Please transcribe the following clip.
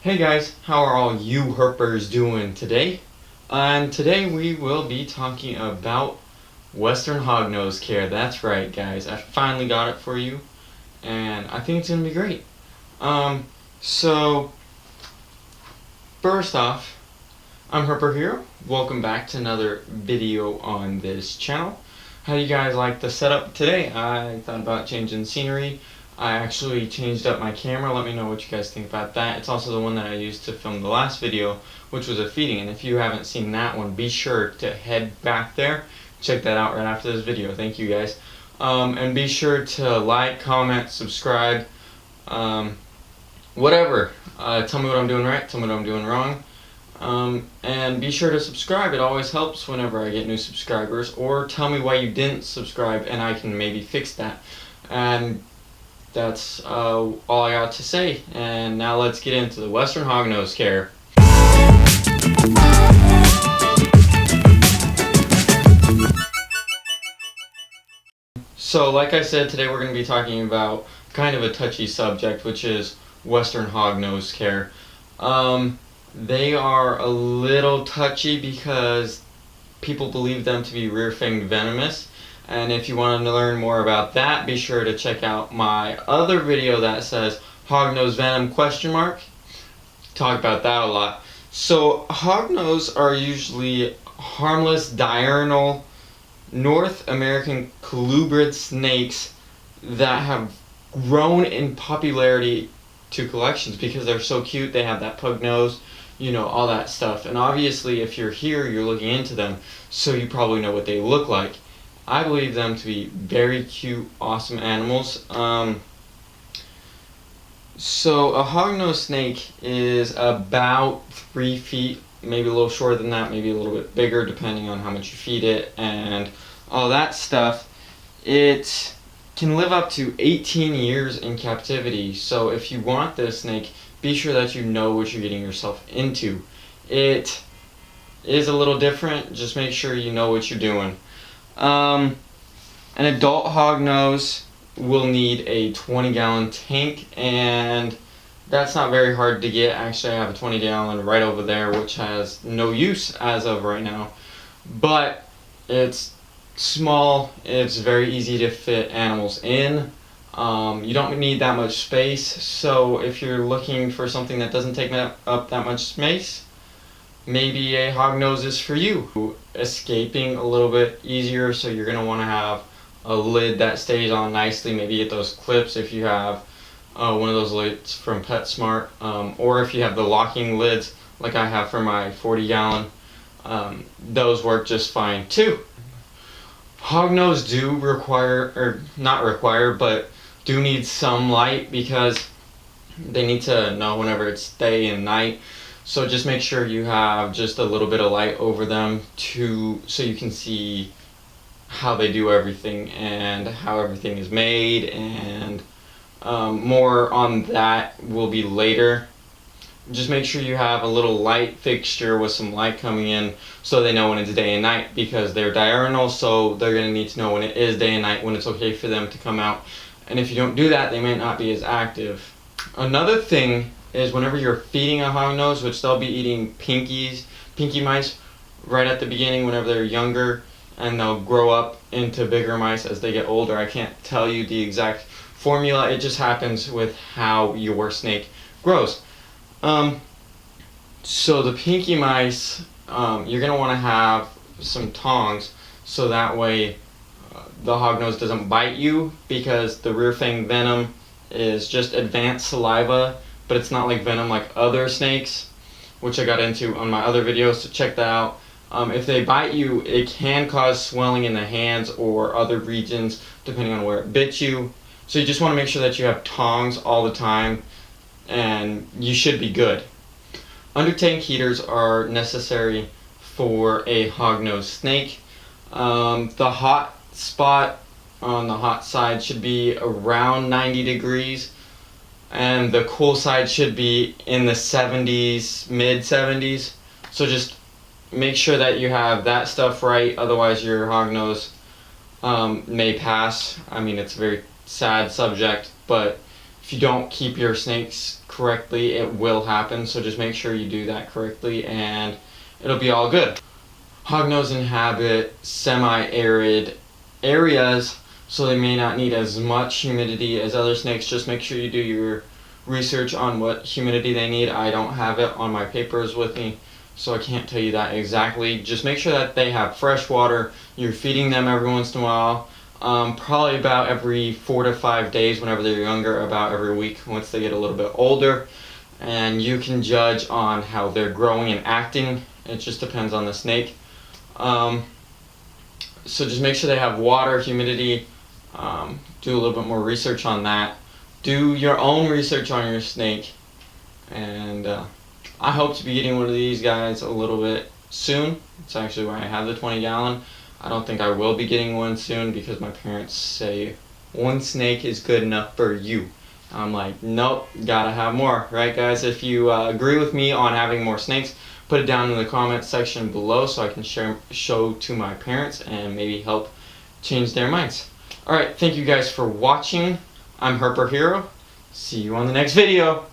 Hey guys, how are all you herpers doing today? And today we will be talking about Western Hognose care. That's right guys, I finally got it for you and I think it's going to be great. So first off, I'm Herper Hero. Welcome back to another video on this channel. How do you guys like the setup today? I thought about changing scenery. I actually changed up my camera. Let me know what you guys think about that. It's also the one that I used to film the last video, which was a feeding. And if you haven't seen that one, be sure to head back there. Check that out right after this video. Thank you guys. And be sure to like, comment, subscribe, whatever. Tell me what I'm doing right, tell me what I'm doing wrong. And be sure to subscribe. It always helps whenever I get new subscribers. Or tell me why you didn't subscribe and I can maybe fix that. And that's all I got to say. And now let's get into the Western Hognose care. So like I said, today we're going to be talking about kind of a touchy subject, which is Western Hognose care. They are a little touchy because people believe them to be rear-fang venomous. And if you want to learn more about that, be sure to check out my other video that says Hognose Venom ? Talk about that a lot. So hognose are usually harmless diurnal North American colubrid snakes that have grown in popularity to collections because they're so cute. They have that pug nose, you know, all that stuff. And obviously if you're here, you're looking into them, so you probably know what they look like. I believe them to be very cute, awesome animals. So a hognose snake is about 3 feet, maybe a little shorter than that, maybe a little bit bigger depending on how much you feed it and all that stuff. It can live up to 18 years in captivity. So if you want this snake, be sure that you know what you're getting yourself into. It is a little different, just make sure you know what you're doing. An adult hognose will need a 20-gallon tank, and that's not very hard to get. Actually, I have a 20-gallon right over there, which has no use as of right now. But it's small, it's very easy to fit animals in. You don't need that much space, so if you're looking for something that doesn't take up that much space, maybe a hognose is for you. Escaping a little bit easier, so you're going to want to have a lid that stays on nicely. Maybe get those clips if you have one of those lids from PetSmart, or if you have the locking lids like I have for my 40-gallon, those work just fine too. Hognose do require, or not require, but do need some light because they need to know whenever it's day and night. So just make sure you have just a little bit of light over them so you can see how they do everything and how everything is made, and more on that will be later. Just make sure you have a little light fixture with some light coming in so they know when it's day and night, because they're diurnal, so they're going to need to know when it is day and night, when it's okay for them to come out. And if you don't do that, they may not be as active. Another thing is whenever you're feeding a hognose, which they'll be eating pinky mice right at the beginning whenever they're younger, and they'll grow up into bigger mice as they get older. I can't tell you the exact formula, it just happens with how your snake grows. So the pinky mice, you're going to want to have some tongs so that way the hognose doesn't bite you, because the rear fang venom is just advanced saliva, but it's not like venom like other snakes, which I got into on my other videos, so check that out. If they bite you, it can cause swelling in the hands or other regions depending on where it bit you. So you just want to make sure that you have tongs all the time, and you should be good. Under tank heaters are necessary for a hognose snake. The hot spot on the hot side should be around 90 degrees, and the cool side should be in the 70s, mid 70s. So just make sure that you have that stuff right, otherwise your hognose may pass. I mean, it's a very sad subject, but if you don't keep your snakes correctly, it will happen. So just make sure you do that correctly and it'll be all good. Hognose inhabit semi-arid areas, so they may not need as much humidity as other snakes. Just make sure you do your research on what humidity they need. I don't have it on my papers with me, so I can't tell you that exactly. Just make sure that they have fresh water. You're feeding them every once in a while. Probably about every 4 to 5 days whenever they're younger, about every week once they get a little bit older. And you can judge on how they're growing and acting. It just depends on the snake. So just make sure they have water, humidity. Do a little bit more research on that. Do your own research on your snake. And I hope to be getting one of these guys a little bit soon. It's actually why I have the 20-gallon. I don't think I will be getting one soon because my parents say one snake is good enough for you. I'm like, nope, gotta have more, right guys? If you agree with me on having more snakes, put it down in the comments section below so I can show to my parents and maybe help change their minds. Alright, thank you guys for watching. I'm Herper Hero. See you on the next video.